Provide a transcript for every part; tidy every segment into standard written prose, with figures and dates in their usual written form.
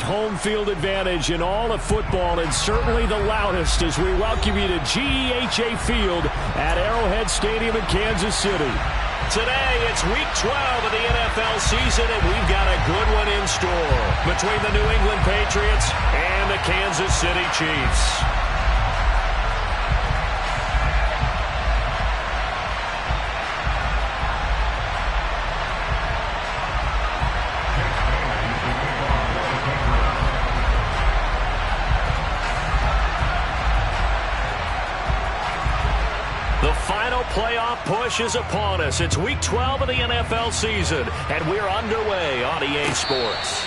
home field advantage in all of football, and certainly the loudest, as we welcome you to GEHA Field at Arrowhead Stadium in Kansas City. Today, it's Week 12 of the NFL season, and we've got a good one in store between the New England Patriots and the Kansas City Chiefs. The final playoff push is upon us. It's Week 12 of the NFL season, and we're underway on EA Sports.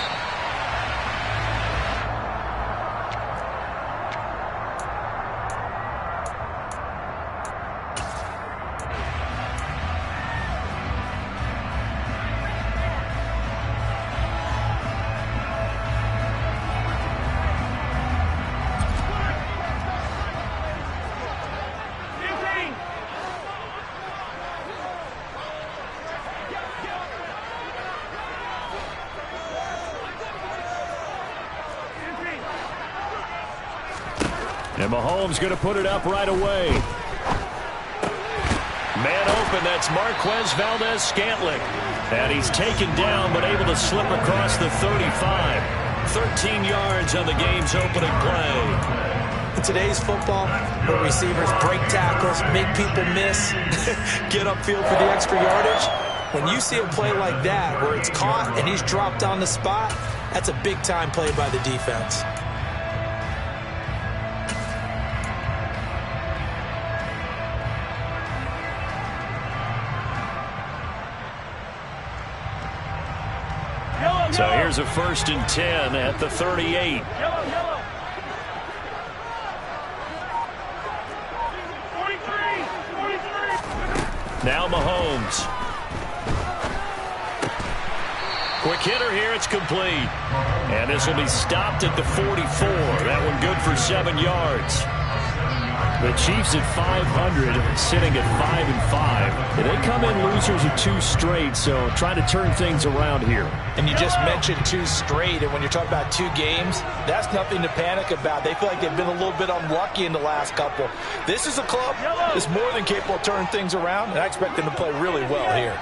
And Mahomes going to put it up right away. Man open, that's Marquez Valdez-Scantling. And he's taken down, but able to slip across the 35. 13 yards on the game's opening play. In today's football, where receivers break tackles, make people miss, get upfield for the extra yardage, when you see a play like that where it's caught and he's dropped on the spot, that's a big-time play by the defense. So here's a 1st and 10 at the 38. Now Mahomes. Quick hitter here, it's complete. And this will be stopped at the 44. That one good for 7 yards. The Chiefs at 500, sitting at 5-5. They come in losers of 2 straight, so trying to turn things around here. And you just mentioned 2 straight, and when you're talking about 2 games, that's nothing to panic about. They feel like they've been a little bit unlucky in the last couple. This is a club that's more than capable of turning things around, and I expect them to play really well here.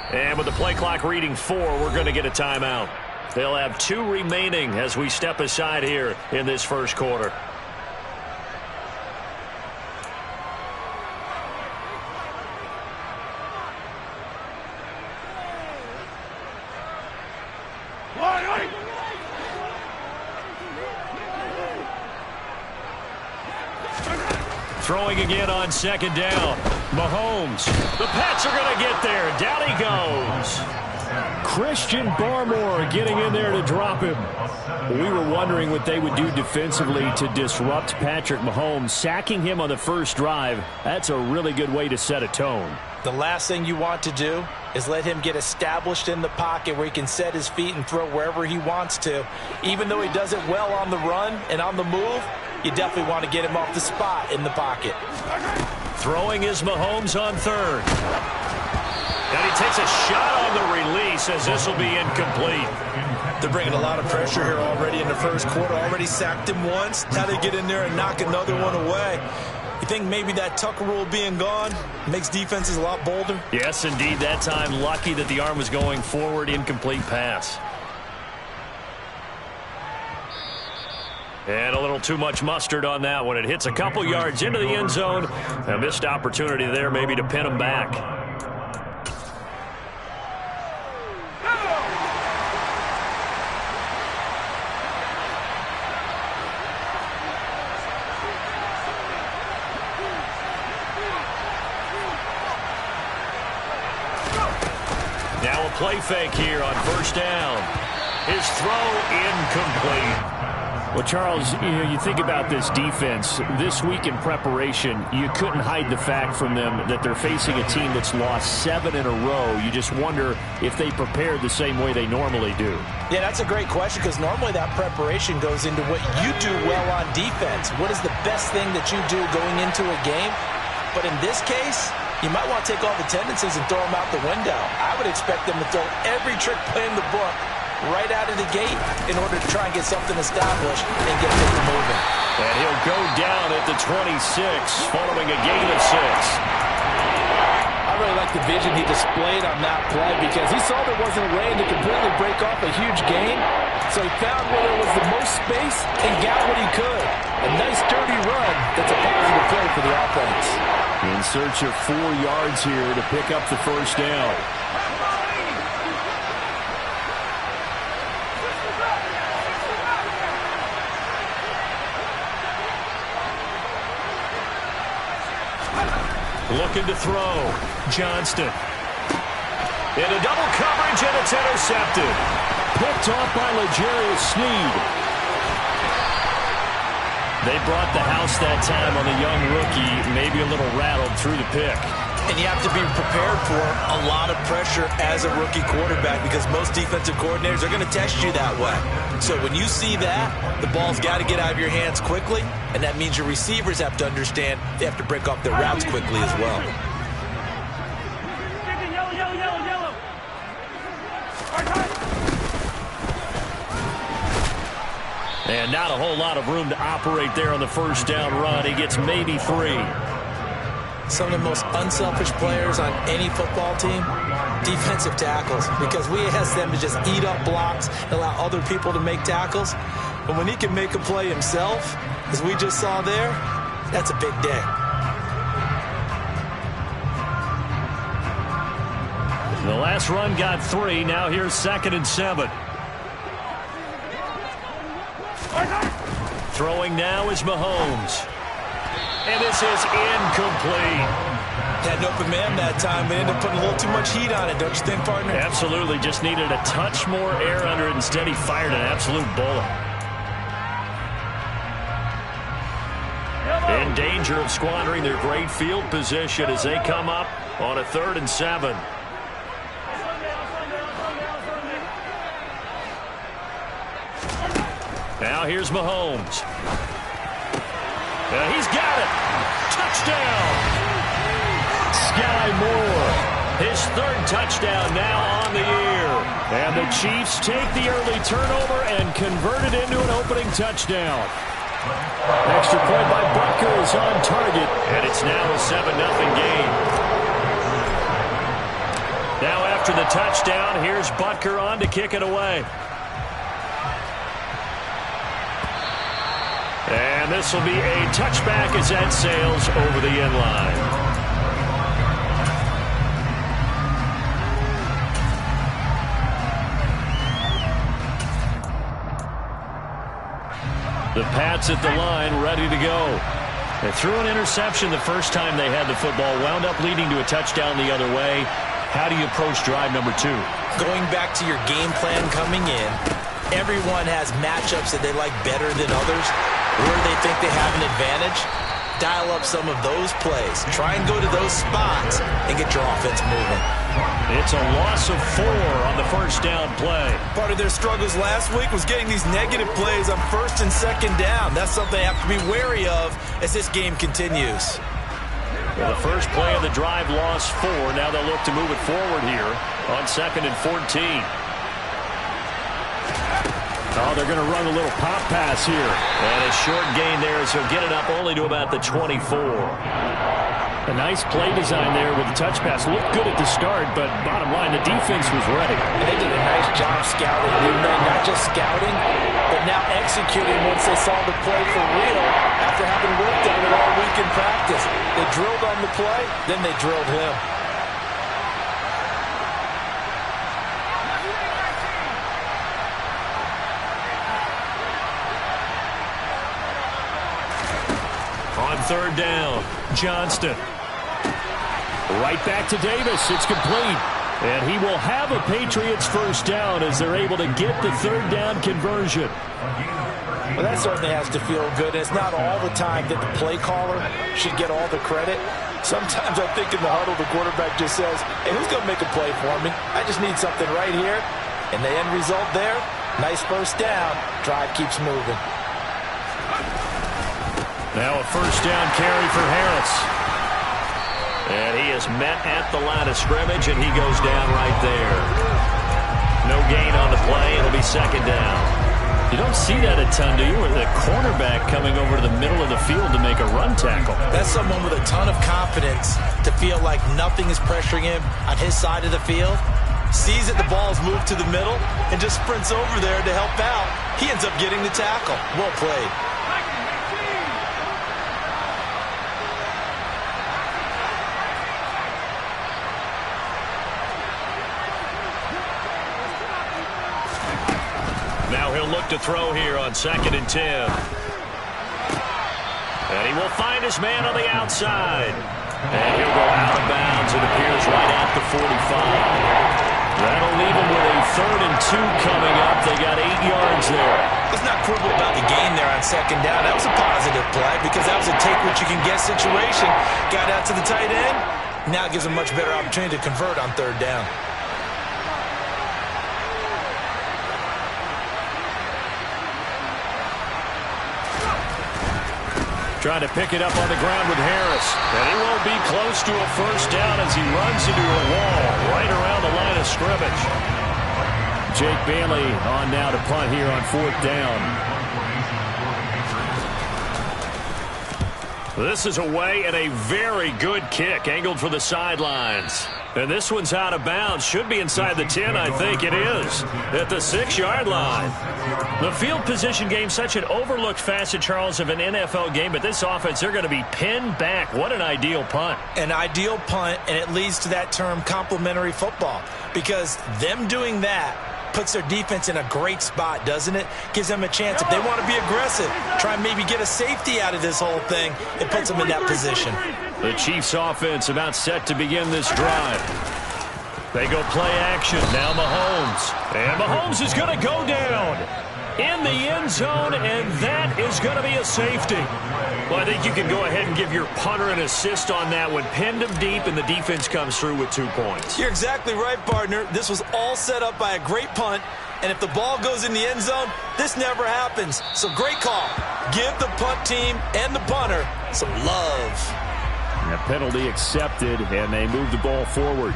And with the play clock reading 4, we're going to get a timeout. They'll have 2 remaining as we step aside here in this first quarter. Throwing again on 2nd down. Mahomes. The Pats are going to get there. Down he goes. Christian Barmore getting in there to drop him. We were wondering what they would do defensively to disrupt Patrick Mahomes. Sacking him on the first drive, that's a really good way to set a tone. The last thing you want to do is let him get established in the pocket where he can set his feet and throw wherever he wants to. Even though he does it well on the run and on the move, you definitely want to get him off the spot in the pocket. Throwing is Mahomes on 3rd. And he takes a shot on the release as this will be incomplete. They're bringing a lot of pressure here already in the first quarter. Already sacked him once. Now they get in there and knock another one away. You think maybe that Tucker rule being gone makes defenses a lot bolder? Yes, indeed. That time, lucky that the arm was going forward. Incomplete pass. And a little too much mustard on that one. It hits a couple yards into the end zone. A missed opportunity there maybe to pin him back. Now a play fake here on 1st down. His throw incomplete. Well, Charles, you think about this defense. This week in preparation, you couldn't hide the fact from them that they're facing a team that's lost 7 in a row. You just wonder if they prepared the same way they normally do. Yeah, that's a great question because normally that preparation goes into what you do well on defense. What is the best thing that you do going into a game? But in this case, you might want to take all the tendencies and throw them out the window. I would expect them to throw every trick play in the book right out of the gate in order to try and get something established and get people moving. And he'll go down at the 26 following a gain of 6. I really like the vision he displayed on that play because he saw there wasn't a way to completely break off a huge gain. So he found where there was the most space and got what he could. A nice dirty run that's a positive play for the offense. In search of 4 yards here to pick up the first down. Looking to throw. Johnston. Into double coverage, and it's intercepted. Picked off by L'Jarius Sneed. They brought the house that time on the young rookie, maybe a little rattled through the pick. And you have to be prepared for a lot of pressure as a rookie quarterback because most defensive coordinators are going to test you that way. So when you see that, the ball's got to get out of your hands quickly, and that means your receivers have to understand they have to break off their routes quickly as well. And not a whole lot of room to operate there on the first down run. He gets maybe 3. Some of the most unselfish players on any football team, defensive tackles, because we ask them to just eat up blocks and allow other people to make tackles. But when he can make a play himself, as we just saw there, that's a big day. The last run got 3. Now here's 2nd and 7. Throwing now is Mahomes. And this is incomplete. Had an open man that time, but ended up putting a little too much heat on it, don't you think, partner? Absolutely. Just needed a touch more air under it. Instead, he fired an absolute bullet. In danger of squandering their great field position as they come up on a 3rd and 7. Now here's Mahomes. He's got it. Touchdown. Sky Moore. His 3rd touchdown now on the year. And the Chiefs take the early turnover and convert it into an opening touchdown. Extra point by Butker is on target. And it's now a 7-0 game. Now after the touchdown, here's Butker on to kick it away. And this will be a touchback as that sails over the end line. The Pats at the line, ready to go. They threw an interception the first time they had the football, wound up leading to a touchdown the other way. How do you approach drive number 2? Going back to your game plan coming in, everyone has matchups that they like better than others. Where they think they have an advantage, dial up some of those plays. Try and go to those spots and get your offense moving. It's a loss of 4 on the first down play. Part of their struggles last week was getting these negative plays on 1st and 2nd down. That's something they have to be wary of as this game continues. Well, the first play of the drive lost 4. Now they'll look to move it forward here on 2nd and 14. Oh, they're going to run a little pop pass here. And a short gain there as he'll get it up only to about the 24. A nice play design there with the touch pass. Looked good at the start, but bottom line, the defense was ready. And they did a nice job scouting, didn't they? Not just scouting, but now executing once they saw the play for real after having worked on it all week in practice. They drilled on the play, then they drilled him. On 3rd down, Johnston. Right back to Davis. It's complete. And he will have a Patriots first down as they're able to get the third down conversion. Well, that certainly has to feel good. It's not all the time that the play caller should get all the credit. Sometimes I think in the huddle, the quarterback just says, hey, who's going to make a play for me? I just need something right here. And the end result there, nice first down. Drive keeps moving. Now a first down carry for Harris. And he is met at the line of scrimmage, and he goes down right there. No gain on the play. It'll be second down. You don't see that a ton, do you? With the cornerback coming over to the middle of the field to make a run tackle. That's someone with a ton of confidence to feel like nothing is pressuring him on his side of the field. Sees that the ball is moved to the middle and just sprints over there to help out. He ends up getting the tackle. Well played. Now he'll look to throw here on 2nd and 10. And he will find his man on the outside. And he'll go out of bounds. It appears right at the 45. That'll leave him with a 3rd and 2 coming up. They got 8 yards there. Let's not quibble about the gain there on 2nd down. That was a positive play because that was a take-what-you-can-get situation. Got out to the tight end. Now it gives him a much better opportunity to convert on 3rd down. Trying to pick it up on the ground with Harris. And he won't be close to a first down as he runs into a wall right around the line of scrimmage. Jake Bailey on now to punt here on 4th down. This is away and a very good kick angled for the sidelines. And this one's out of bounds. Should be inside the 10, I think it is. At the 6-yard line. The field position game, such an overlooked facet, Charles, of an NFL game. But this offense, they're going to be pinned back. What an ideal punt. An ideal punt, and it leads to that term complementary football. Because them doing that puts their defense in a great spot, doesn't it? Gives them a chance. If they want to be aggressive, try and maybe get a safety out of this whole thing, it puts them in that position. The Chiefs offense about set to begin this drive. They go play action. Now Mahomes. And Mahomes is going to go down in the end zone, and that is going to be a safety. Well, I think you can go ahead and give your punter an assist on that one. Pinned him deep, and the defense comes through with 2 points. You're exactly right, partner. This was all set up by a great punt, and if the ball goes in the end zone, this never happens. So great call. Give the punt team and the punter some love. And a penalty accepted, and they move the ball forward.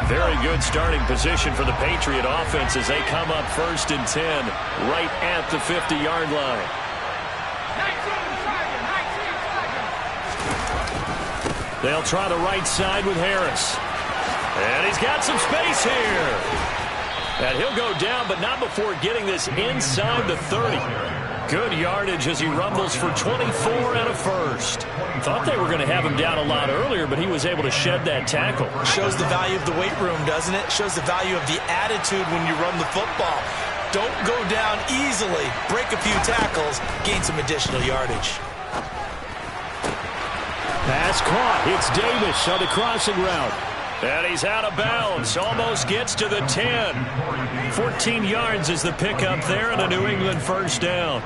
Very good starting position for the Patriot offense as they come up 1st and 10 right at the 50-yard line. They'll try the right side with Harris. And he's got some space here. And he'll go down, but not before getting this inside the 30. Good yardage as he rumbles for 24 and a first. Thought they were going to have him down a lot earlier, but he was able to shed that tackle. Shows the value of the weight room, doesn't it? Shows the value of the attitude when you run the football. Don't go down easily. Break a few tackles. Gain some additional yardage. Pass caught. It's Davis on the crossing route. And he's out of bounds. Almost gets to the 10. 14 yards is the pickup there and a New England first down.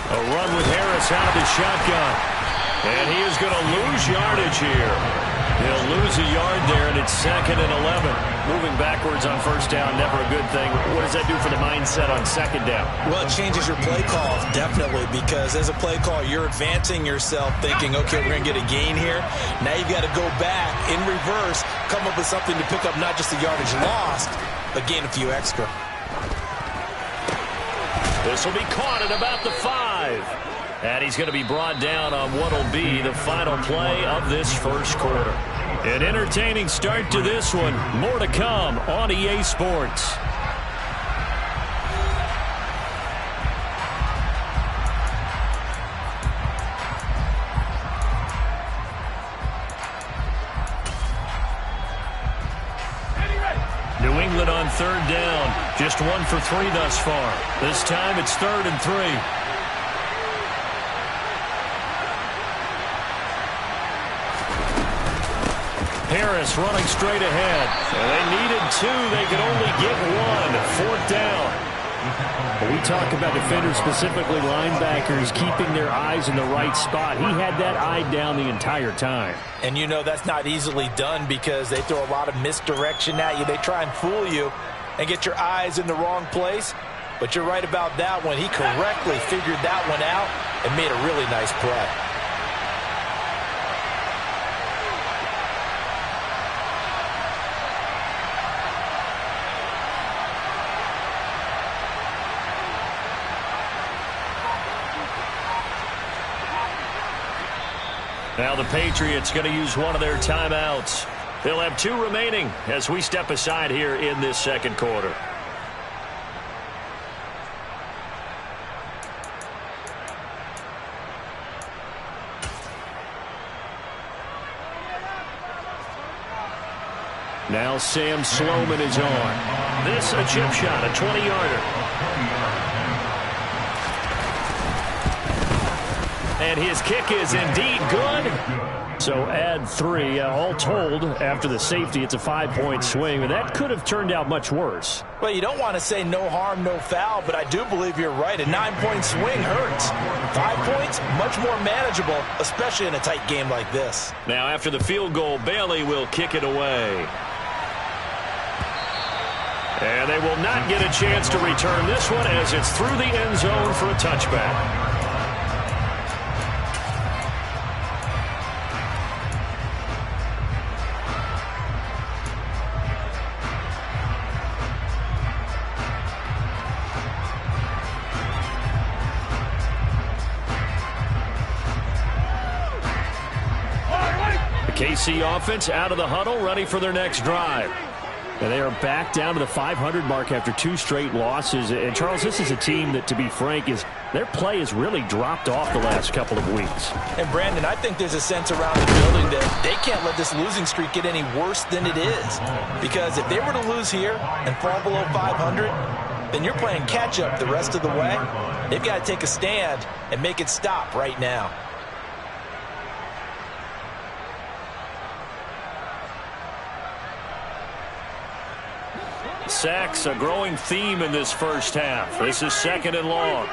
A run with Harris out of the shotgun. And he is going to lose yardage here. He'll lose a yard there, and it's 2nd and 11. Moving backwards on first down, never a good thing. What does that do for the mindset on 2nd down? Well, it changes your play call, definitely, because as a play call, you're advancing yourself thinking, okay, we're going to get a gain here. Now you've got to go back in reverse, come up with something to pick up not just the yardage lost, but gain a few extra. This will be caught at about the 5. And he's going to be brought down on what will be the final play of this first quarter. An entertaining start to this one. More to come on EA Sports. New England on third down. Just 1 for 3 thus far. This time it's 3rd and 3. Harris running straight ahead. And they needed 2. They could only get 1. 4th down. When we talk about defenders, specifically linebackers, keeping their eyes in the right spot, he had that eye down the entire time. And you know that's not easily done because they throw a lot of misdirection at you. They try and fool you and get your eyes in the wrong place. But you're right about that one. He correctly figured that one out and made a really nice play. Now the Patriots going to use one of their timeouts. They'll have 2 remaining as we step aside here in this second quarter. Now Sam Sloman is on. This a chip shot, a 20-yarder. And his kick is indeed good. So add 3. All told, after the safety, it's a 5-point swing. And that could have turned out much worse. Well, you don't want to say no harm, no foul, but I do believe you're right. A 9-point swing hurts. 5 points, much more manageable, especially in a tight game like this. Now after the field goal, Bailey will kick it away. And they will not get a chance to return this one as it's through the end zone for a touchback. KC offense out of the huddle, ready for their next drive. And they are back down to the 500 mark after 2 straight losses. And, Charles, this is a team that, to be frank, their play has really dropped off the last couple of weeks. And, Brandon, I think there's a sense around the building that they can't let this losing streak get any worse than it is. Because if they were to lose here and fall below 500, then you're playing catch-up the rest of the way. They've got to take a stand and make it stop right now. Sacks, a growing theme in this first half. This is 2nd and long.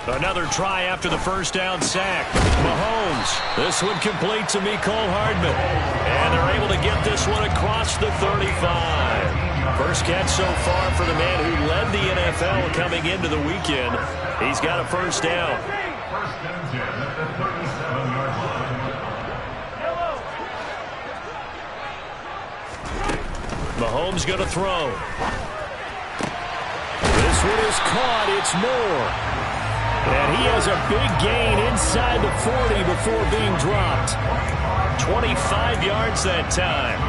Another try after the first down sack. Mahomes. This one complete to Mecole Hardman. And they're able to get this one across the 35. First catch so far for the man who led the NFL coming into the weekend. He's got a first down. Mahomes going to throw. This one is caught. It's Moore. And he has a big gain inside the 40 before being dropped. 25 yards that time.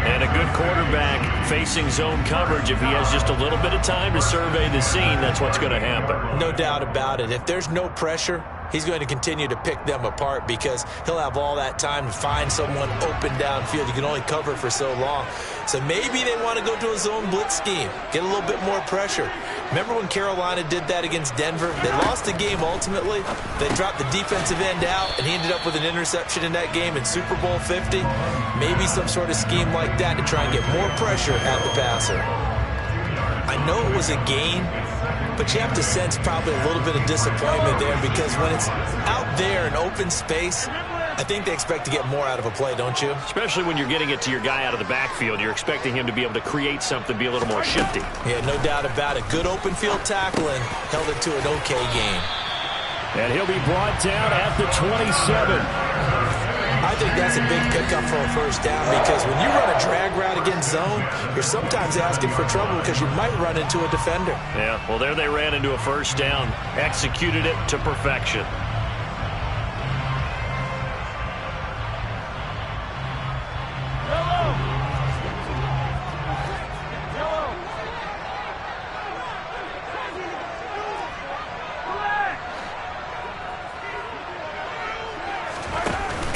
And a good quarterback facing zone coverage. If he has just a little bit of time to survey the scene, that's what's going to happen. No doubt about it. If there's no pressure, he's going to continue to pick them apart because he'll have all that time to find someone open downfield. You can only cover for so long. So maybe they want to go to a zone blitz scheme, get a little bit more pressure. Remember when Carolina did that against Denver? They lost the game ultimately. They dropped the defensive end out, and he ended up with an interception in that game in Super Bowl 50. Maybe some sort of scheme like that to try and get more pressure at the passer. I know it was a gain, but you have to sense probably a little bit of disappointment there because when it's out there in open space, I think they expect to get more out of a play, don't you? Especially when you're getting it to your guy out of the backfield. You're expecting him to be able to create something, be a little more shifty. Yeah, no doubt about it. Good open field tackling held it to an okay game. And he'll be brought down at the 27. I think that's a big pickup for a first down because when you run a drag route against zone, you're sometimes asking for trouble because you might run into a defender. Yeah, well, there they ran into a first down, executed it to perfection.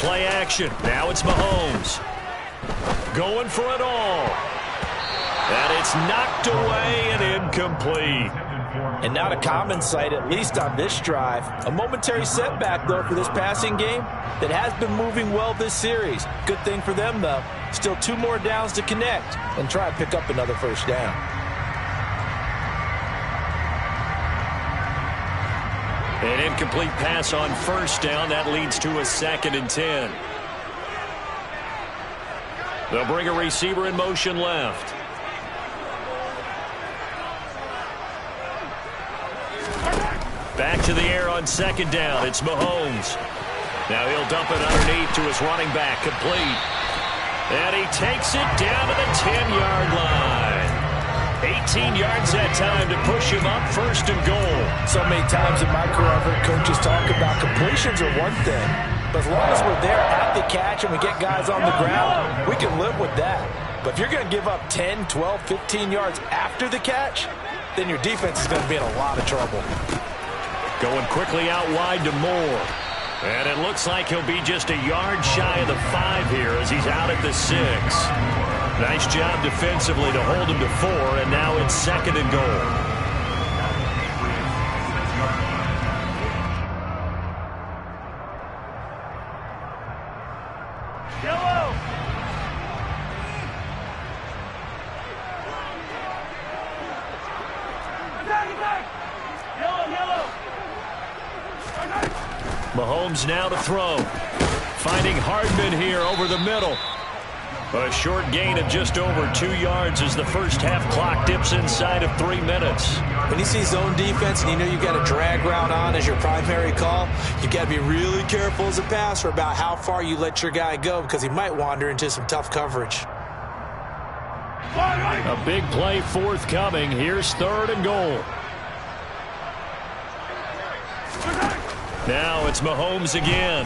play action. Now it's Mahomes. Going for it all. And it's knocked away and incomplete. And not a common sight, at least on this drive. A momentary setback, though, for this passing game that has been moving well this series. Good thing for them, though. Still 2 more downs to connect and try and pick up another first down. An incomplete pass on first down. That leads to a 2nd and 10. They'll bring a receiver in motion left. Back to the air on 2nd down. It's Mahomes. Now he'll dump it underneath to his running back. Complete. And he takes it down to the 10-yard line. 18 yards that time to push him up 1st and goal. So many times in my career, I've heard coaches talk about completions are one thing. But as long as we're there at the catch and we get guys on the ground, we can live with that. But if you're going to give up 10, 12, 15 yards after the catch, then your defense is going to be in a lot of trouble. Going quickly out wide to Moore. And it looks like he'll be just a yard shy of the 5 here as he's out at the 6. Nice job defensively to hold him to 4, and now it's 2nd and goal. Yellow. Mahomes now to throw. Finding Hardman here over the middle. A short gain of just over 2 yards as the first half clock dips inside of 3 minutes. When you see zone defense and you know you've got a drag route on as your primary call, you've got to be really careful as a passer about how far you let your guy go because he might wander into some tough coverage. A big play forthcoming. Here's 3rd and goal. Now it's Mahomes again.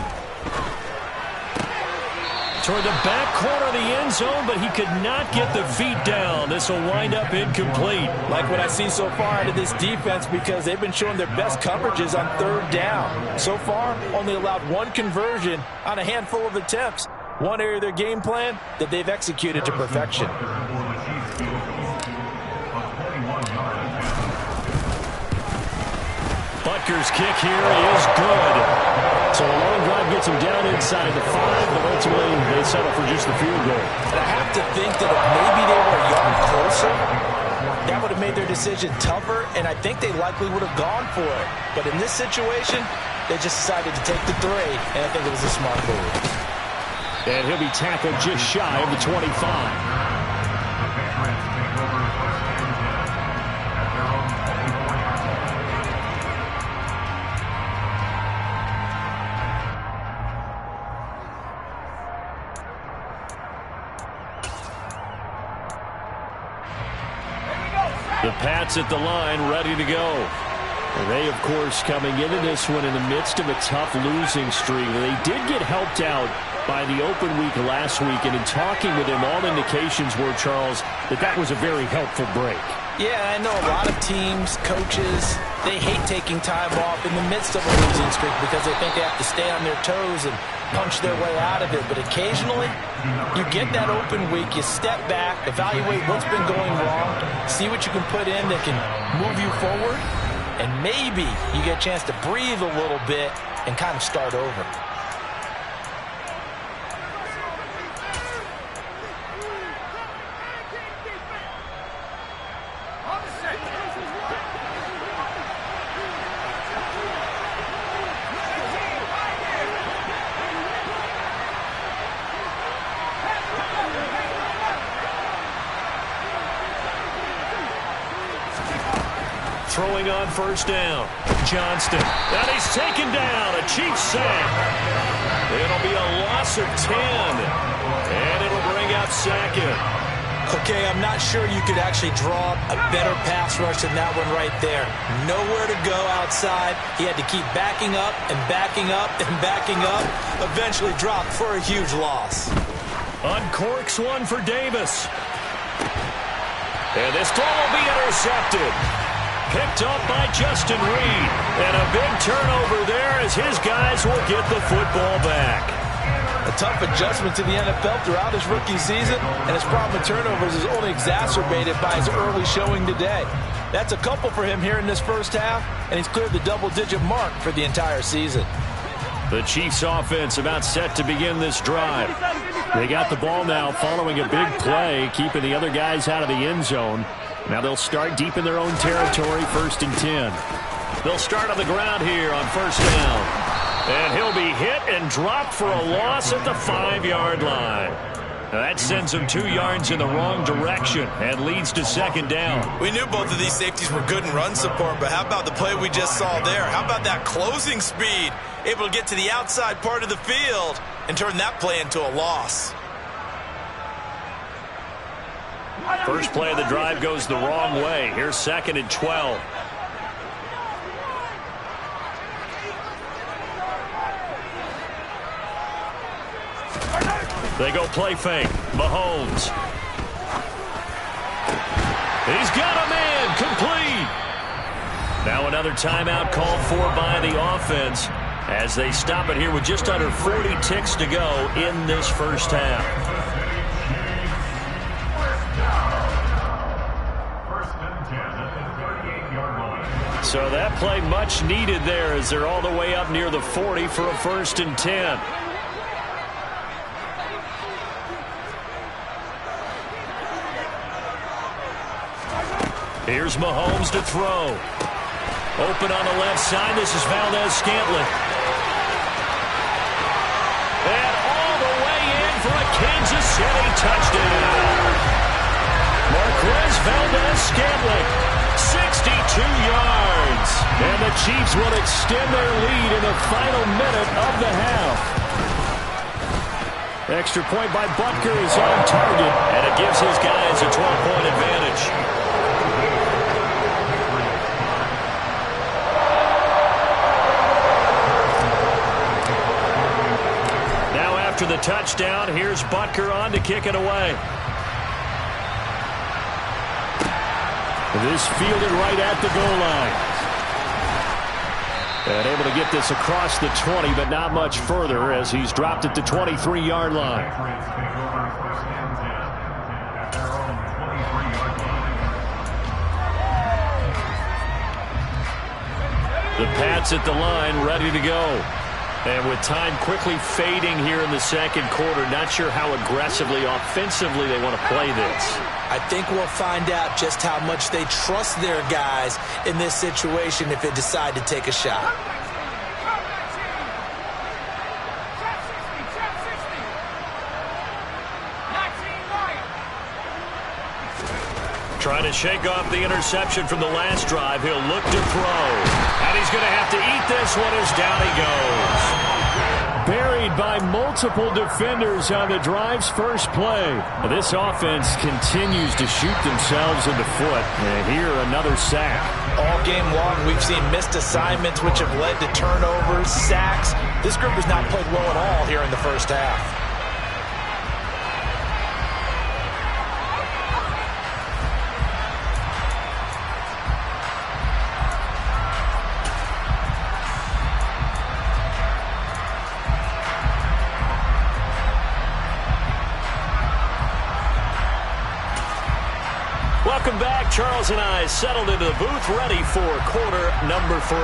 Toward the back corner of the end zone, but he could not get the feet down. This will wind up incomplete. Like what I've seen so far out of this defense because they've been showing their best coverages on 3rd down. So far, only allowed 1 conversion on a handful of attempts. One area of their game plan that they've executed to perfection. Butker's kick here is good. So a long drive gets him down inside the 5, but ultimately they settle for just the field goal. And I have to think that if maybe they were a yard closer, that would have made their decision tougher, and I think they likely would have gone for it. But in this situation, they just decided to take the 3, and I think it was a smart move. And he'll be tackled just shy of the 25. The Pats at the line, ready to go. And they, of course, coming into this one in the midst of a tough losing streak. They did get helped out by the open week last week, and in talking with him, all indications were, Charles, that was a very helpful break. Yeah, I know a lot of teams, coaches, they hate taking time off in the midst of a losing streak because they think they have to stay on their toes and punch their way out of it. But occasionally, you get that open week, you step back, evaluate what's been going wrong, see what you can put in that can move you forward, and maybe you get a chance to breathe a little bit and kind of start over. Throwing on first down. Johnston. And he's taken down. A Chiefs sack. It'll be a loss of 10. And it'll bring up 2nd. Okay, I'm not sure you could actually draw a better pass rush than that one right there. Nowhere to go outside. He had to keep backing up and backing up and backing up. Eventually dropped for a huge loss. Uncorks one for Davis. And this throw will be intercepted. Picked up by Justin Reed. And a big turnover there as his guys will get the football back. A tough adjustment to the NFL throughout his rookie season, and his problem with turnovers is only exacerbated by his early showing today. That's a couple for him here in this first half, and he's cleared the double-digit mark for the entire season. The Chiefs offense about set to begin this drive. They got the ball now following a big play, keeping the other guys out of the end zone. Now they'll start deep in their own territory, 1st and 10. They'll start on the ground here on 1st down. And he'll be hit and dropped for a loss at the 5-yard line. Now that sends him 2 yards in the wrong direction and leads to 2nd down. We knew both of these safeties were good in run support, but how about the play we just saw there? How about that closing speed? Able to get to the outside part of the field and turn that play into a loss. First play of the drive goes the wrong way. Here's 2nd and 12. They go play fake. Mahomes. He's got a man. Complete. Now another timeout called for by the offense as they stop it here with just under 40 ticks to go in this first half. So that play much needed there as they're all the way up near the 40 for a 1st and 10. Here's Mahomes to throw. Open on the left side. This is Valdez-Scantling. And all the way in for a Kansas City touchdown. Marquez Valdez-Scantling, 62 yards. And the Chiefs will extend their lead in the final minute of the half. Extra point by Butker is on target, and it gives his guys a 12-point advantage. After the touchdown, here's Butker on to kick it away. This fielded right at the goal line. And able to get this across the 20, but not much further as he's dropped at the 23-yard line. The Pats at the line, ready to go. And with time quickly fading here in the 2nd quarter, not sure how aggressively, offensively they want to play this. I think we'll find out just how much they trust their guys in this situation if they decide to take a shot. Trying to shake off the interception from the last drive. He'll look to throw. And he's going to have to eat this one as down he goes. Buried by multiple defenders on the drive's first play. This offense continues to shoot themselves in the foot. And here, another sack. All game long, we've seen missed assignments which have led to turnovers, sacks. This group has not played well at all here in the first half. Welcome back. Charles and I settled into the booth, ready for quarter number 3.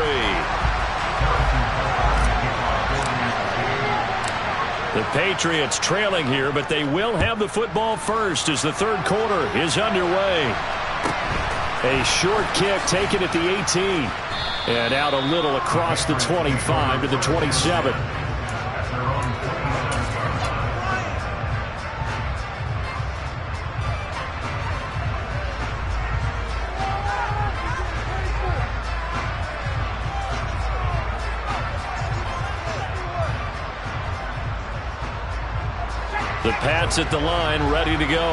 The Patriots trailing here, but they will have the football first as the 3rd quarter is underway. A short kick taken at the 18. And out a little across the 25 to the 27. The Pats at the line, ready to go.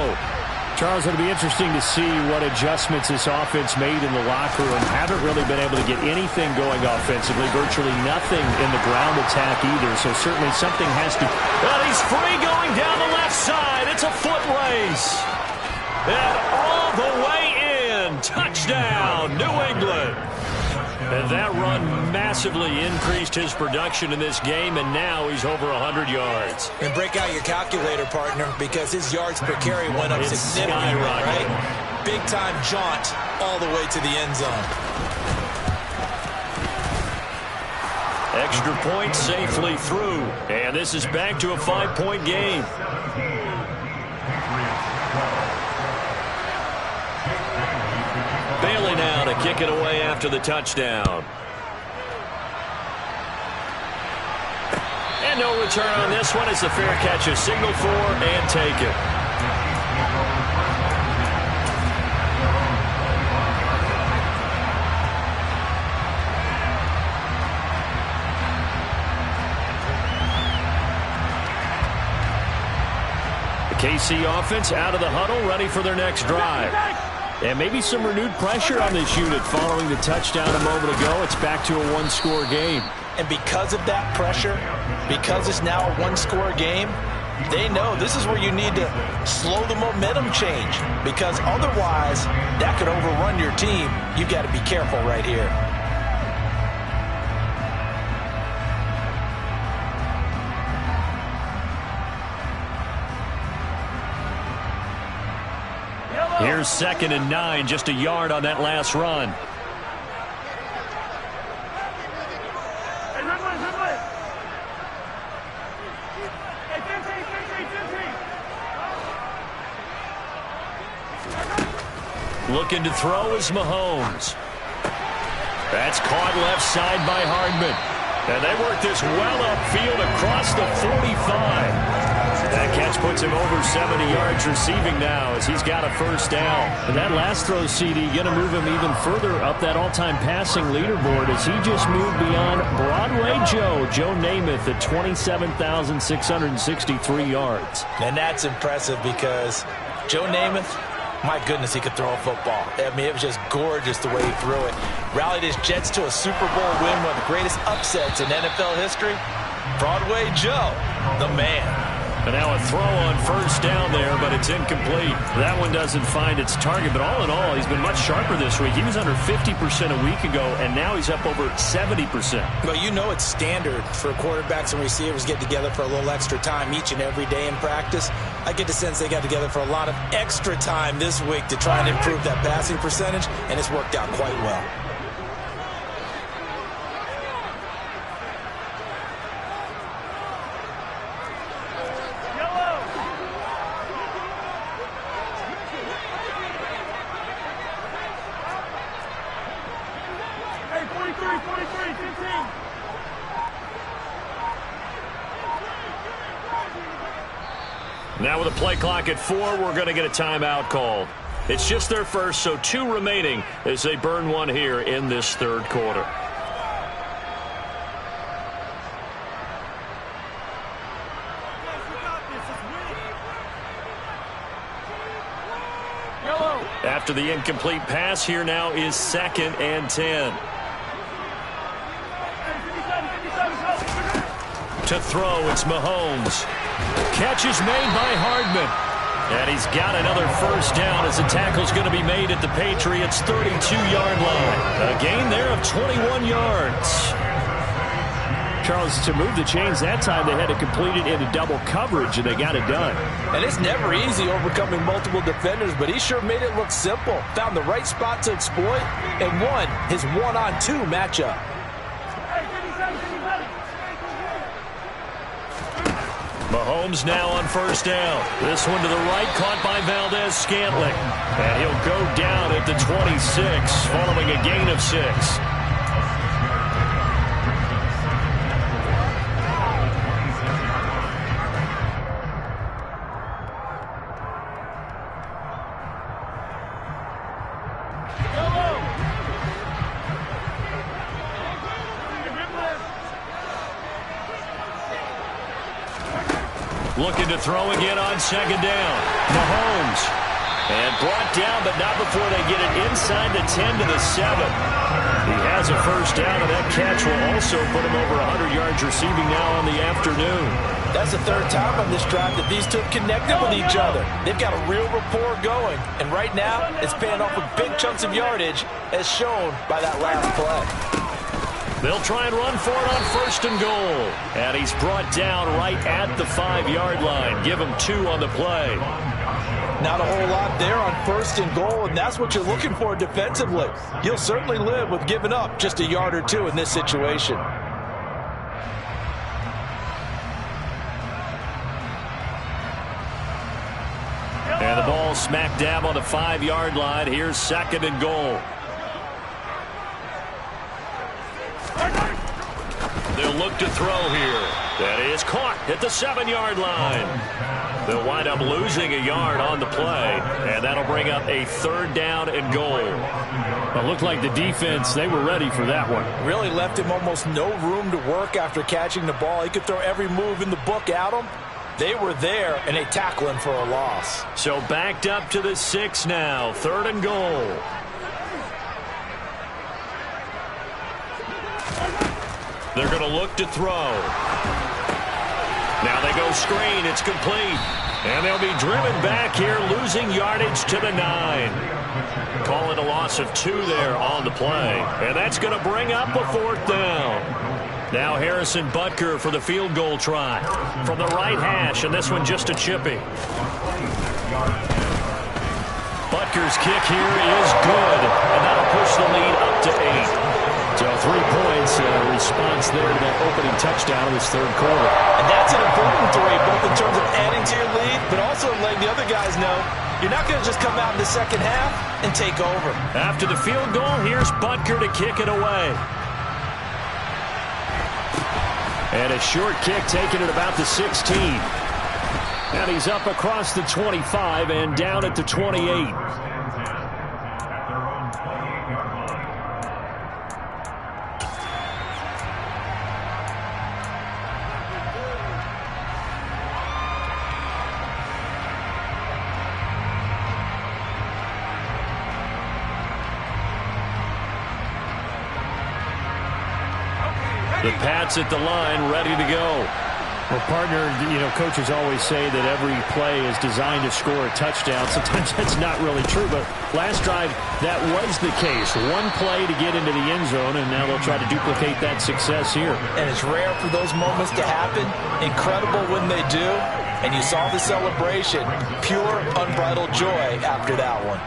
Charles, it'll be interesting to see what adjustments this offense made in the locker room. Haven't really been able to get anything going offensively. Virtually nothing in the ground attack either. So certainly something has to... But he's free going down the left side. It's a foot race. And all the way in. Touchdown, New England. And that run massively increased his production in this game, and now he's over 100 yards. And break out your calculator, partner, because his yards per carry went up significantly, right? Big-time jaunt all the way to the end zone. Extra point safely through, and this is back to a 5-point game. Bailey now to kick it away after the touchdown. And no return on this one as the fair catch is signaled for and taken. The KC offense out of the huddle, ready for their next drive. And maybe some renewed pressure on this unit following the touchdown a moment ago. It's back to a one-score game. And because of that pressure, because it's now a one-score game, they know this is where you need to slow the momentum change, because otherwise that could overrun your team. You've got to be careful right here. Here's 2nd and 9, just a yard on that last run. Looking to throw is Mahomes. That's caught left side by Hardman. And they work this well upfield across the 45. That catch puts him over 70 yards receiving now as he's got a first down. And that last throw, CD, going to move him even further up that all-time passing leaderboard as he just moved beyond Broadway Joe Namath at 27,663 yards. And that's impressive because Joe Namath, my goodness, he could throw a football. I mean, it was just gorgeous the way he threw it. Rallied his Jets to a Super Bowl win, one of the greatest upsets in NFL history. Broadway Joe, the man. And now a throw on first down there, but it's incomplete. That one doesn't find its target, but all in all, he's been much sharper this week. He was under 50% a week ago, and now he's up over 70%. Well, you know it's standard for quarterbacks and receivers get together for a little extra time each and every day in practice. I get the sense they got together for a lot of extra time this week to try and improve that passing percentage, and it's worked out quite well. Now with a play clock at 4, we're going to get a timeout called. It's just their first, so 2 remaining as they burn one here in this third quarter. After the incomplete pass, here now is 2nd and 10. To throw, it's Mahomes. Catch is made by Hardman. And he's got another first down as the tackle's going to be made at the Patriots' 32-yard line. A gain there of 21 yards. Charles, to move the chains that time, they had to complete it into double coverage, and they got it done. And it's never easy overcoming multiple defenders, but he sure made it look simple. Found the right spot to exploit and won his one-on-2 matchup. Mahomes now on first down. This one to the right, caught by Valdez-Scantling. And he'll go down at the 26, following a gain of 6. Looking to throw again on second down. Mahomes. And brought down, but not before they get it inside the 10 to the 7. He has a first down, and that catch will also put him over 100 yards receiving now on the afternoon. That's the third time on this drive that these two connected with each other. They've got a real rapport going. And right now, it's paying off with big chunks of yardage, as shown by that last play. They'll try and run for it on 1st and goal. And he's brought down right at the 5-yard line. Give him 2 on the play. Not a whole lot there on 1st and goal, and that's what you're looking for defensively. You'll certainly live with giving up just a yard or 2 in this situation. And the ball smack dab on the 5-yard line. Here's 2nd and goal. They'll look to throw here. That is caught at the 7-yard line. They'll wind up losing a yard on the play, and that'll bring up a 3rd down and goal. It looked like the defense, they were ready for that one. Really left him almost no room to work after catching the ball. He could throw every move in the book at him. They were there, and they tackle him for a loss. So backed up to the 6 now. 3rd and goal. They're going to look to throw. Now they go screen. It's complete. And they'll be driven back here, losing yardage to the 9. Call it a loss of 2 there on the play. And that's going to bring up a 4th down. Now Harrison Butker for the field goal try. From the right hash, and this one just a chippy. Butker's kick here is good. And that'll push the lead up to 8. So 3 points, response there to that opening touchdown in this 3rd quarter. And that's an important 3, both in terms of adding to your lead, but also letting the other guys know you're not going to just come out in the 2nd half and take over. After the field goal, here's Butker to kick it away. And a short kick taken at about the 16. And he's up across the 25 and down at the 28. The Pats at the line, ready to go. Well, partner, coaches always say that every play is designed to score a touchdown. Sometimes that's not really true, but last drive, that was the case. 1 play to get into the end zone, and now they'll try to duplicate that success here. And it's rare for those moments to happen. Incredible when they do. And you saw the celebration. Pure, unbridled joy after that one.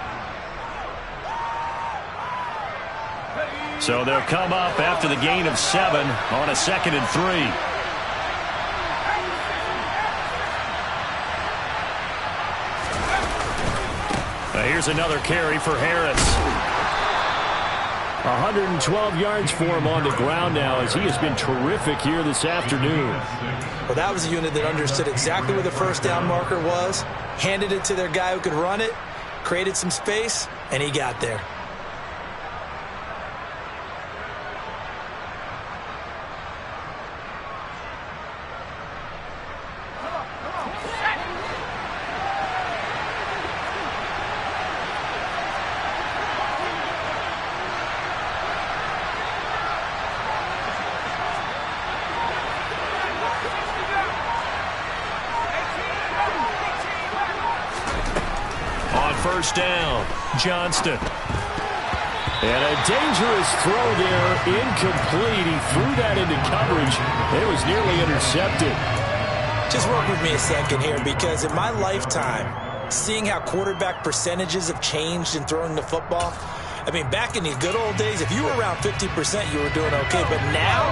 So they'll come up after the gain of 7 on a 2nd and 3. Here's another carry for Harris. 112 yards for him on the ground now as he has been terrific here this afternoon. Well, that was a unit that understood exactly where the 1st down marker was, handed it to their guy who could run it, created some space, and he got there. First down, Johnston. And a dangerous throw there, incomplete. He threw that into coverage. It was nearly intercepted. Just work with me a second here, because in my lifetime, seeing how quarterback percentages have changed in throwing the football, I mean, back in the good old days, if you were around 50%, you were doing okay. But now,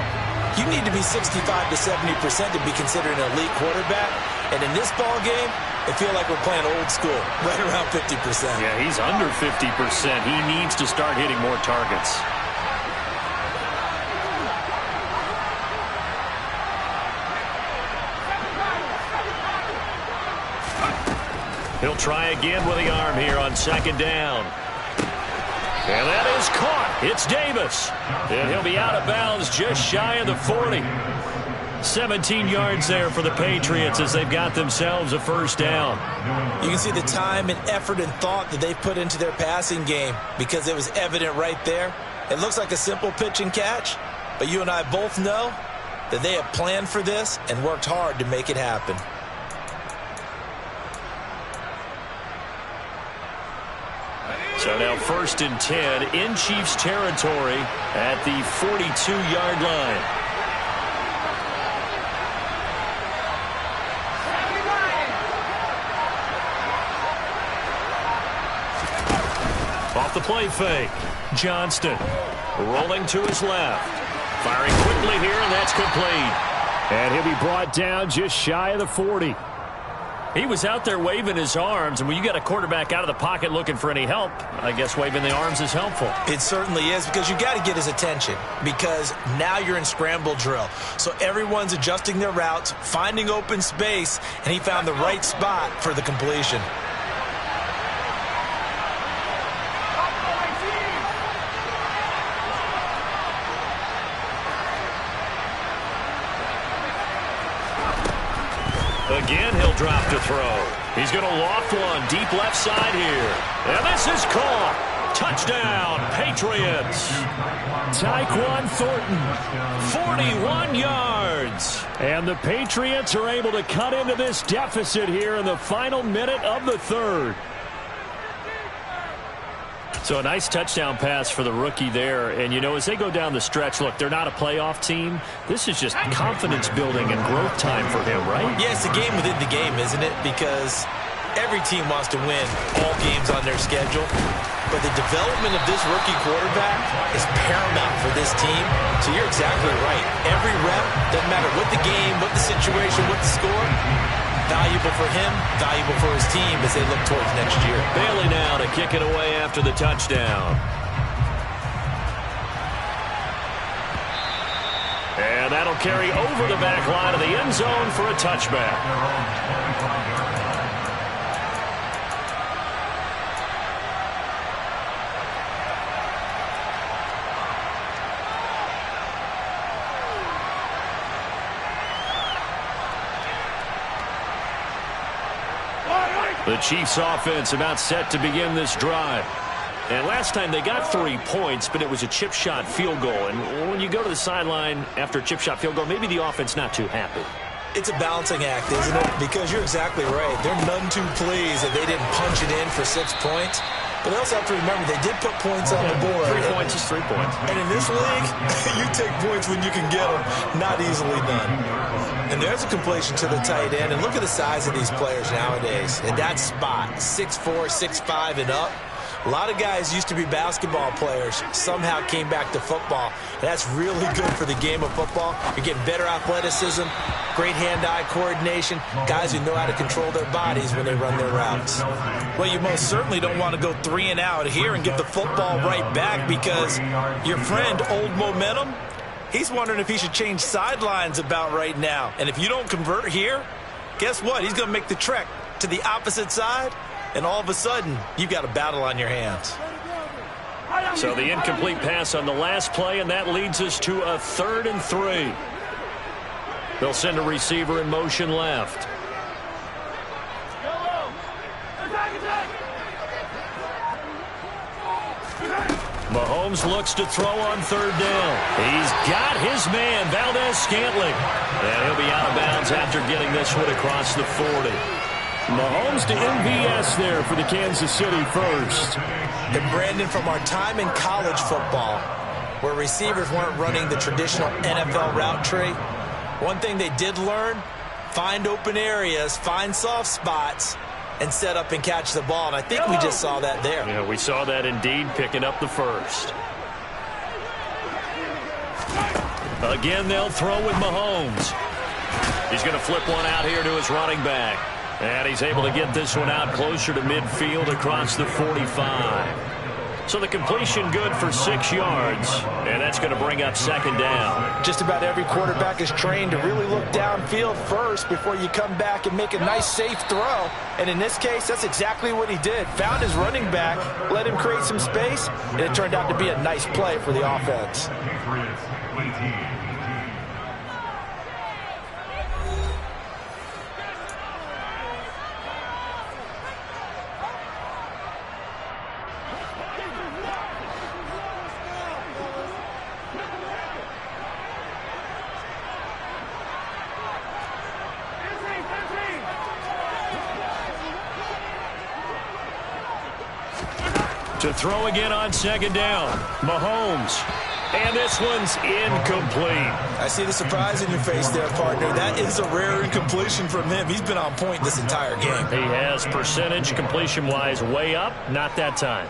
you need to be 65 to 70% to be considered an elite quarterback. And in this ball game, I feel like we're playing old school, right around 50%. Yeah, he's under 50%. He needs to start hitting more targets. He'll try again with the arm here on 2nd down. And that is caught. It's Davis. And he'll be out of bounds just shy of the 40. 17 yards there for the Patriots as they've got themselves a 1st down. You can see the time and effort and thought that they put into their passing game because it was evident right there. It looks like a simple pitch and catch, but you and I both know that they have planned for this and worked hard to make it happen. So now 1st and 10 in Chiefs territory at the 42-yard line. Off the play fake. Johnston rolling to his left. Firing quickly here, and that's complete. And he'll be brought down just shy of the 40. He was out there waving his arms, and when you got a quarterback out of the pocket looking for any help, I guess waving the arms is helpful. It certainly is, because you got to get his attention, because now you're in scramble drill. So everyone's adjusting their routes, finding open space, and he found the right spot for the completion. Again, he'll drop to throw. He's going to loft one deep left side here. And this is caught. Touchdown, Patriots. Tyquan Thornton, 41 yards. And the Patriots are able to cut into this deficit here in the final minute of the third. So a nice touchdown pass for the rookie there. And, you know, as they go down the stretch, look, they're not a playoff team. This is just confidence building and growth time for him, right? Yeah, it's a game within the game, isn't it? Because every team wants to win all games on their schedule. But the development of this rookie quarterback is paramount for this team. So you're exactly right. Every rep, doesn't matter what the game, what the situation, what the score, valuable for him, valuable for his team as they look towards next year. Bailey now to kick it away after the touchdown. And that'll carry over the back line of the end zone for a touchback. The Chiefs offense about set to begin this drive. And last time they got 3 points, but it was a chip shot field goal. And when you go to the sideline after a chip shot field goal, maybe the offense not too happy. It's a balancing act, isn't it? Because you're exactly right. They're none too pleased that they didn't punch it in for 6 points. But they also have to remember they did put points on the board. 3 points is 3 points. And in this league, you take points when you can get them. Not easily done. And there's a completion to the tight end. And look at the size of these players nowadays. And that spot, 6'4", 6'5", and up. A lot of guys used to be basketball players, somehow came back to football. And that's really good for the game of football. You're getting better athleticism, great hand-eye coordination, guys who know how to control their bodies when they run their routes. Well, you most certainly don't want to go 3 and out here and get the football right back, because your friend, Old Momentum, he's wondering if he should change sidelines about right now. And if you don't convert here, guess what? He's going to make the trek to the opposite side. And all of a sudden, you've got a battle on your hands. So the incomplete pass on the last play, and that leads us to a 3rd and 3. They'll send a receiver in motion left. Mahomes looks to throw on 3rd down. He's got his man, Valdez-Scantling. And he'll be out of bounds after getting this one across the 40. Mahomes to MVS there for the Kansas City first. And Brandon, from our time in college football, where receivers weren't running the traditional NFL route tree, one thing they did learn, find open areas, find soft spots, and set up and catch the ball. And I think we just saw that there. Yeah, we saw that indeed, picking up the first. Again, they'll throw with Mahomes. He's going to flip one out here to his running back. And he's able to get this one out closer to midfield across the 45. So the completion good for 6 yards, and that's going to bring up 2nd down. Just about every quarterback is trained to really look downfield first before you come back and make a nice, safe throw. And in this case, that's exactly what he did. Found his running back, let him create some space, and it turned out to be a nice play for the offense. To throw again on second down, Mahomes. And this one's incomplete. I see the surprise in your face there, partner. That is a rare incompletion from him. He's been on point this entire game. He has percentage completion-wise way up, not that time.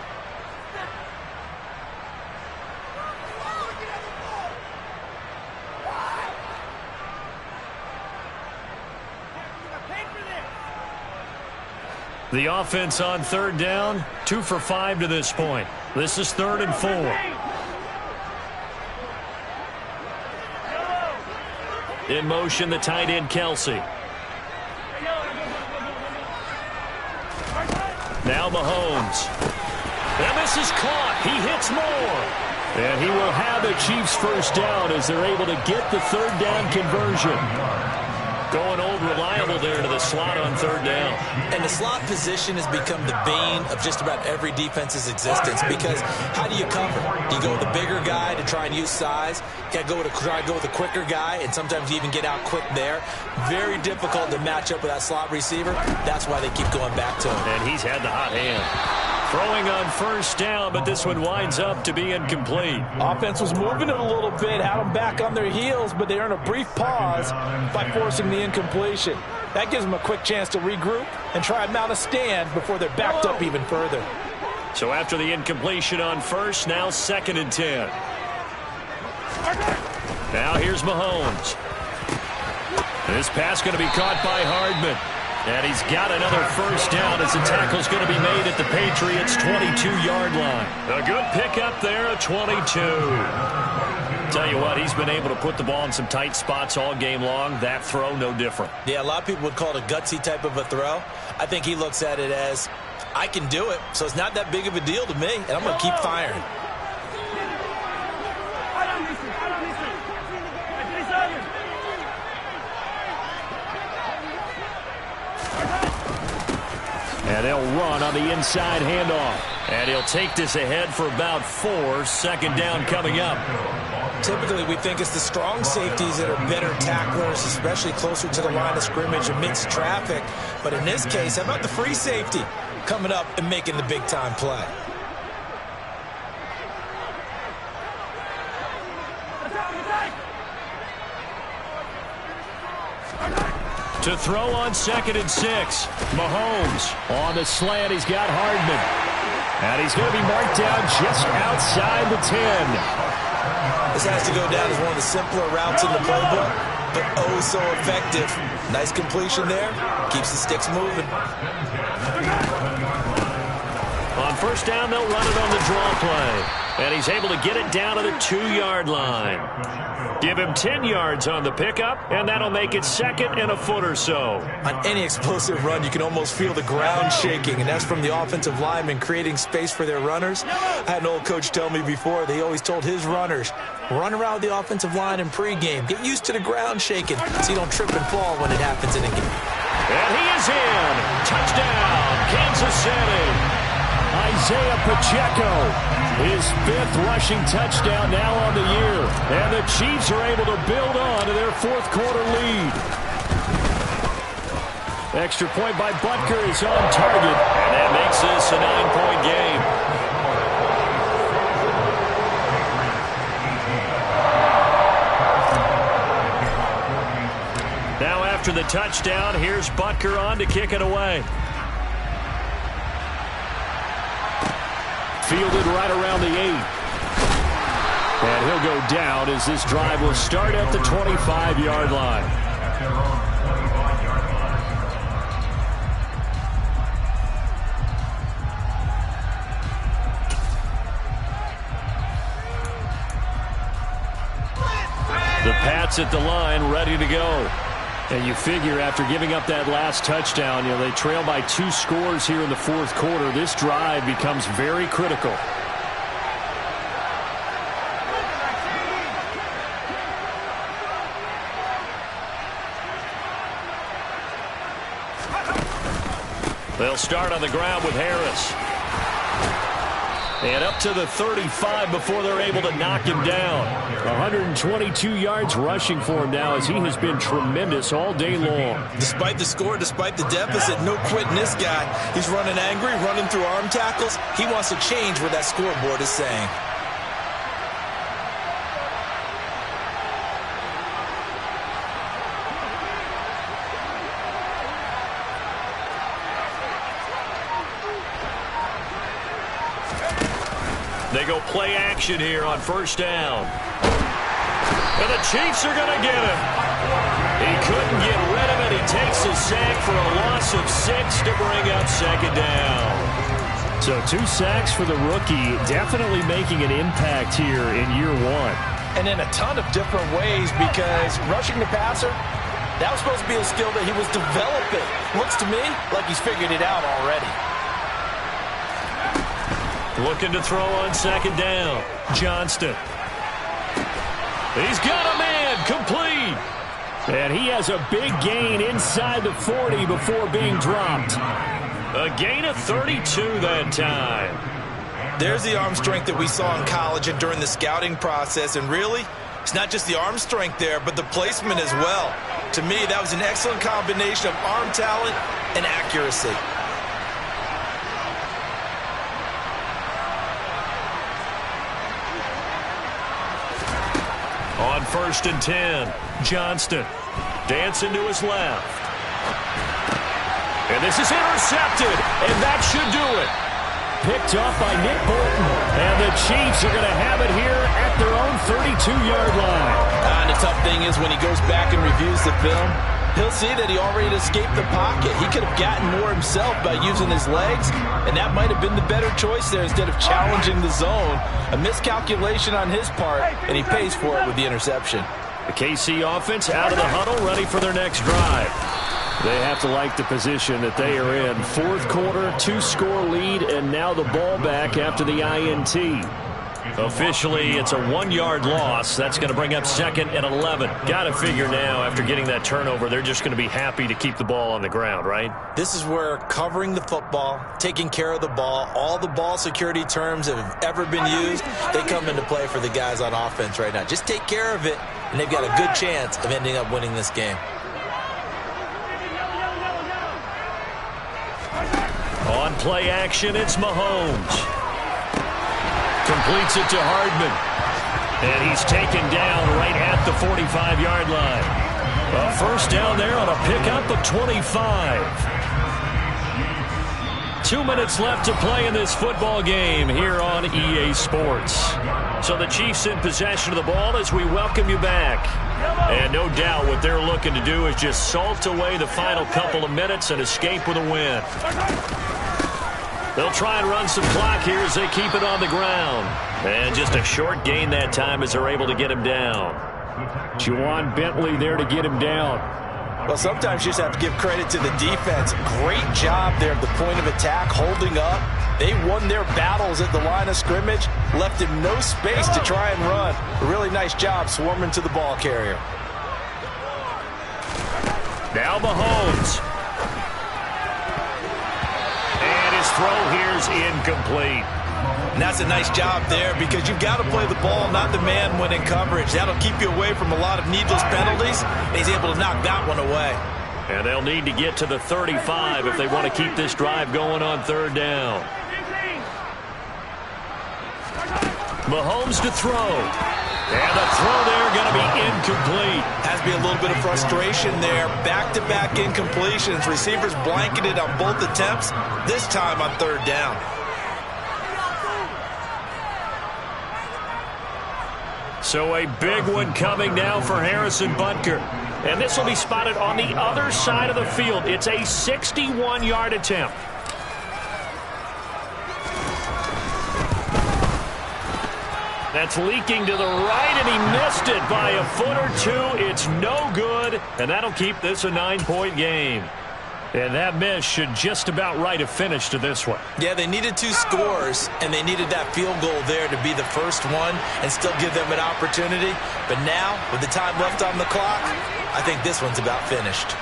The offense on third down, 2 for 5 to this point. This is 3rd and 4. In motion, the tight end, Kelsey. Now Mahomes. And this is caught. He hits more. And he will have the Chiefs first down as they're able to get the third down conversion. Going old reliable there to the slot on third down. And the slot position has become the bane of just about every defense's existence because how do you cover? Do you go with the bigger guy to try and use size? You got to try to go with the quicker guy, and sometimes you even get out quick there. Very difficult to match up with that slot receiver. That's why they keep going back to him. And he's had the hot hand. Throwing on first down, but this one winds up to be incomplete. Offense was moving it a little bit, had them back on their heels, but they earn a brief pause by forcing the incompletion. That gives them a quick chance to regroup and try and mount a stand before they're backed up even further. So after the incompletion on first, now 2nd and 10. Now here's Mahomes. This pass going to be caught by Hardman. And he's got another first down as the tackle's going to be made at the Patriots' 22-yard line. A good pickup there at 22. Tell you what, he's been able to put the ball in some tight spots all game long. That throw, no different. Yeah, a lot of people would call it a gutsy type of a throw. I think he looks at it as, I can do it, so it's not that big of a deal to me, and I'm going to keep firing. And they'll run on the inside handoff. And he'll take this ahead for about 4. 2nd down coming up. Typically, we think it's the strong safeties that are better tacklers, especially closer to the line of scrimmage amidst traffic. But in this case, how about the free safety coming up and making the big-time play? To throw on 2nd and 6. Mahomes on the slant. He's got Hardman. And he's going to be marked down just outside the 10. This has to go down as one of the simpler routes in the playbook, but oh so effective. Nice completion there. Keeps the sticks moving. On first down, they'll run it on the draw play. And he's able to get it down to the 2-yard line. Give him 10 yards on the pickup, and that'll make it 2nd and a foot or so. On any explosive run, you can almost feel the ground shaking, and that's from the offensive linemen creating space for their runners. I had an old coach tell me before, they always told his runners, run around with the offensive line in pregame. Get used to the ground shaking so you don't trip and fall when it happens in a game. And he is in. Touchdown, Kansas City. Isaiah Pacheco, his 5th rushing touchdown now on the year. And the Chiefs are able to build on to their 4th quarter lead. Extra point by Butker is on target. And that makes this a 9-point game. Now after the touchdown, here's Butker on to kick it away. Fielded right around the 8. And he'll go down as this drive will start at the 25-yard line. The Pats at the line, ready to go. And you figure after giving up that last touchdown, they trail by 2 scores here in the 4th quarter. This drive becomes very critical. They'll start on the ground with Harris. And up to the 35 before they're able to knock him down. 122 yards rushing for him now as he has been tremendous all day long. Despite the score, despite the deficit, no quitting this guy. He's running angry, running through arm tackles. He wants to change what that scoreboard is saying. They go play action here on first down. And the Chiefs are going to get him. He couldn't get rid of it. He takes a sack for a loss of 6 to bring up second down. So 2 sacks for the rookie, definitely making an impact here in year 1. And in a ton of different ways, because rushing the passer, that was supposed to be a skill that he was developing. Looks to me like he's figured it out already. Looking to throw on second down. Johnston. He's got a man. Complete. And he has a big gain inside the 40 before being dropped. A gain of 32 that time. There's the arm strength that we saw in college and during the scouting process. And really, it's not just the arm strength there, but the placement as well. To me, that was an excellent combination of arm talent and accuracy. On first and 10, Johnston dancing to his left. And this is intercepted, and that should do it. Picked off by Nick Bolton, and the Chiefs are going to have it here at their own 32-yard line. And the tough thing is when he goes back and reviews the film, he'll see that he already escaped the pocket. He could have gotten more himself by using his legs, and that might have been the better choice there instead of challenging the zone. A miscalculation on his part, and he pays for it with the interception. The KC offense out of the huddle, ready for their next drive. They have to like the position that they are in. Fourth quarter, 2-score lead, and now the ball back after the INT. Officially, it's a 1-yard loss. That's going to bring up second and 11. Got to figure now, after getting that turnover, they're just going to be happy to keep the ball on the ground, right? This is where covering the football, taking care of the ball, all the ball security terms that have ever been used, they come into play for the guys on offense right now. Just take care of it, and they've got a good chance of ending up winning this game. On play action, it's Mahomes. Completes it to Hardman. And he's taken down right at the 45-yard line. A first down there on a pickup of 25. 2 minutes left to play in this football game here on EA Sports. So the Chiefs in possession of the ball as we welcome you back. And no doubt what they're looking to do is just salt away the final couple of minutes and escape with a win. They'll try and run some clock here as they keep it on the ground. And just a short gain that time as they're able to get him down. Juwan Bentley there to get him down. Well, sometimes you just have to give credit to the defense. Great job there at the point of attack, holding up. They won their battles at the line of scrimmage, left him no space to try and run. A really nice job swarming to the ball carrier. Now Mahomes. And his throw here is incomplete. And that's a nice job there because you've got to play the ball, not the man when in coverage. That'll keep you away from a lot of needless penalties. And he's able to knock that one away. And they'll need to get to the 35 if they want to keep this drive going on third down. Mahomes to throw. And the throw there going to be incomplete. Has to be a little bit of frustration there. Back-to-back incompletions. Receivers blanketed on both attempts, this time on third down. So a big one coming now for Harrison Butker. And this will be spotted on the other side of the field. It's a 61-yard attempt. That's leaking to the right, and he missed it by a foot or two. It's no good, and that'll keep this a 9-point game. And that miss should just about write a finish to this one. Yeah, they needed 2 scores, and they needed that field goal there to be the first one and still give them an opportunity. But now, with the time left on the clock, I think this one's about finished.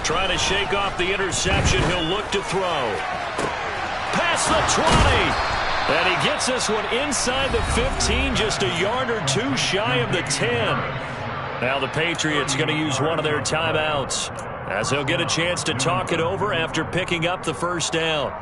trying to shake off the interception. He'll look to throw. Past the 20. And he gets this one inside the 15, just a yard or two shy of the 10. Now the Patriots going to use one of their timeouts, as they'll get a chance to talk it over after picking up the first down.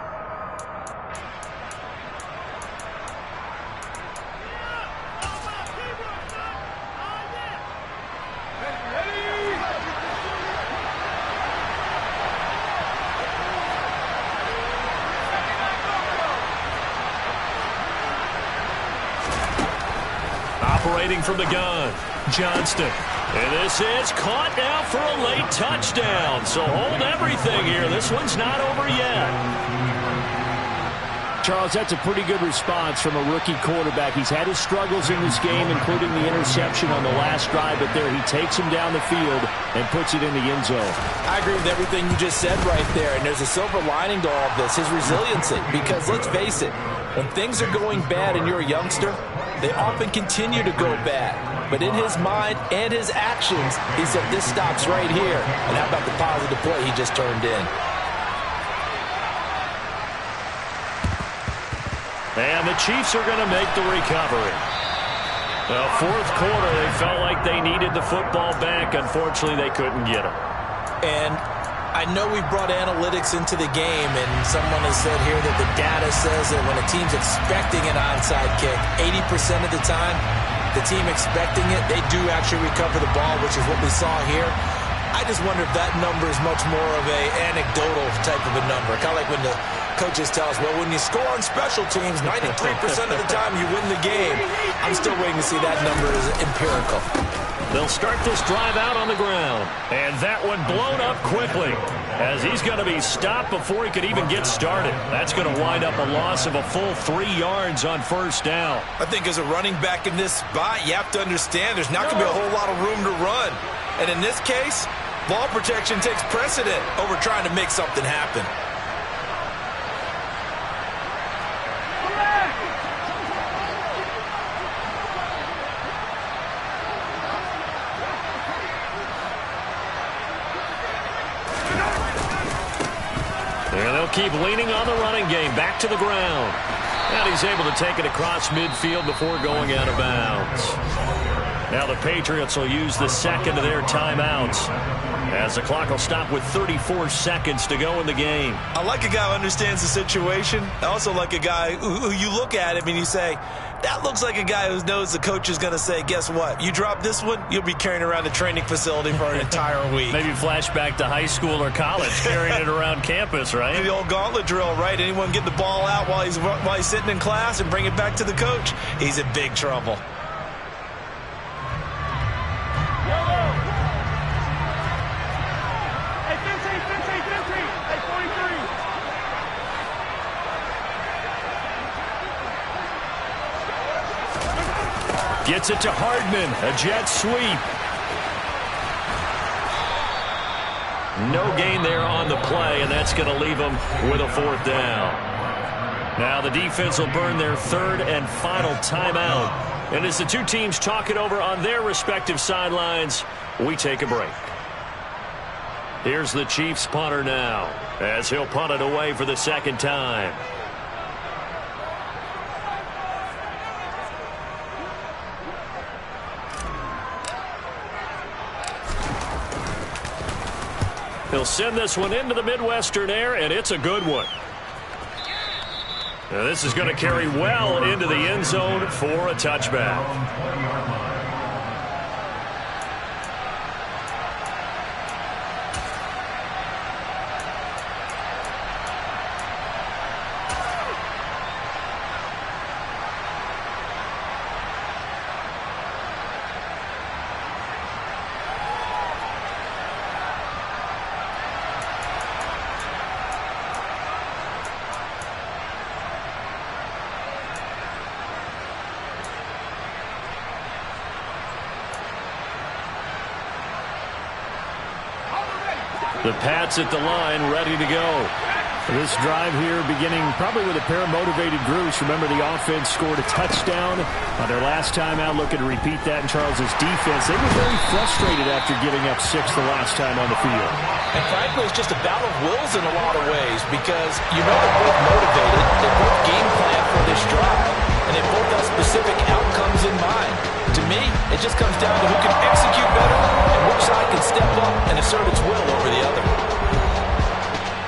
Operating from the gun, Johnston. And this is caught now for a late touchdown. So hold everything here. This one's not over yet. Charles, that's a pretty good response from a rookie quarterback. He's had his struggles in this game, including the interception on the last drive, but there he takes him down the field and puts it in the end zone. I agree with everything you just said right there, and there's a silver lining to all of this, his resiliency. Because let's face it, when things are going bad and you're a youngster, they often continue to go bad. But in his mind and his actions, he said, this stops right here. And how about the positive play he just turned in? And the Chiefs are going to make the recovery. Well, fourth quarter, they felt like they needed the football back. Unfortunately, they couldn't get it. And I know we've brought analytics into the game, and someone has said here that the data says that when a team's expecting an onside kick, 80% of the time, the team expecting it, they do actually recover the ball, which is what we saw here. I just wonder if that number is much more of a anecdotal type of a number. Kind of like when the coaches tell us, well, when you score on special teams, 93% of the time you win the game. I'm still waiting to see that number is empirical. They'll start this drive out on the ground. And that one blown up quickly, as he's going to be stopped before he could even get started. That's going to wind up a loss of a full 3 yards on first down. I think as a running back in this spot, you have to understand there's not going to be a whole lot of room to run. And in this case, ball protection takes precedent over trying to make something happen. And they'll keep leaning on the running game. Back to the ground. And he's able to take it across midfield before going out of bounds. Now the Patriots will use the second of their timeouts, as the clock will stop with 34 seconds to go in the game. I like a guy who understands the situation. I also like a guy who you look at him and you say, that looks like a guy who knows the coach is going to say, guess what? You drop this one, you'll be carrying around the training facility for an entire week. Maybe flashback to high school or college, carrying it around campus, right? The old gauntlet drill, right? Anyone get the ball out while he's sitting in class and bring it back to the coach? He's in big trouble. Gets it to Hardman, a jet sweep. No gain there on the play, and that's going to leave them with a fourth down. Now the defense will burn their third and final timeout. And as the two teams talk it over on their respective sidelines, we take a break. Here's the Chiefs punter now, as he'll punt it away for the second time. He'll send this one into the Midwestern air, and it's a good one. Now this is going to carry well into the end zone for a touchback. The Pats at the line, ready to go. This drive here beginning probably with a pair of motivated groups. Remember, the offense scored a touchdown on their last time out. Looking to repeat that in Charles's defense. They were very frustrated after giving up 6 the last time on the field. And frankly, it's just a battle of wills in a lot of ways because you know they're both motivated. They both game plan for this drive, and they both have specific outcomes in mind. To me, it just comes down to who can execute better and which side can step up and assert its will over the other.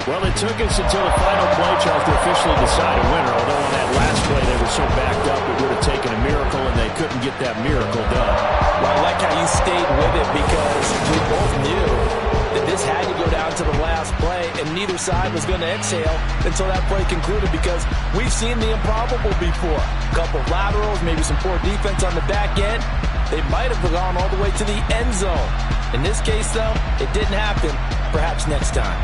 Well, it took us until the final play, Charles, to officially decide a winner. Although on that last play they were so backed up, it would have taken a miracle, and they couldn't get that miracle done. Well, I like how you stayed with it because we both knew that this had to go down to the last play, and neither side was going to exhale until that play concluded because we've seen the improbable before. A couple of laterals, maybe some poor defense on the back end. They might have gone all the way to the end zone. In this case, though, it didn't happen. Perhaps next time.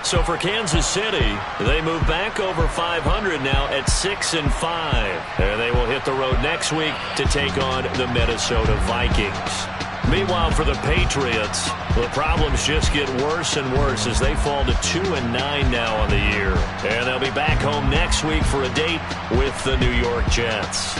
So for Kansas City, they move back over 500 now at 6-5. And they will hit the road next week to take on the Minnesota Vikings. Meanwhile, for the Patriots, the problems just get worse and worse as they fall to 2-9 now on the year. And they'll be back home next week for a date with the New York Jets.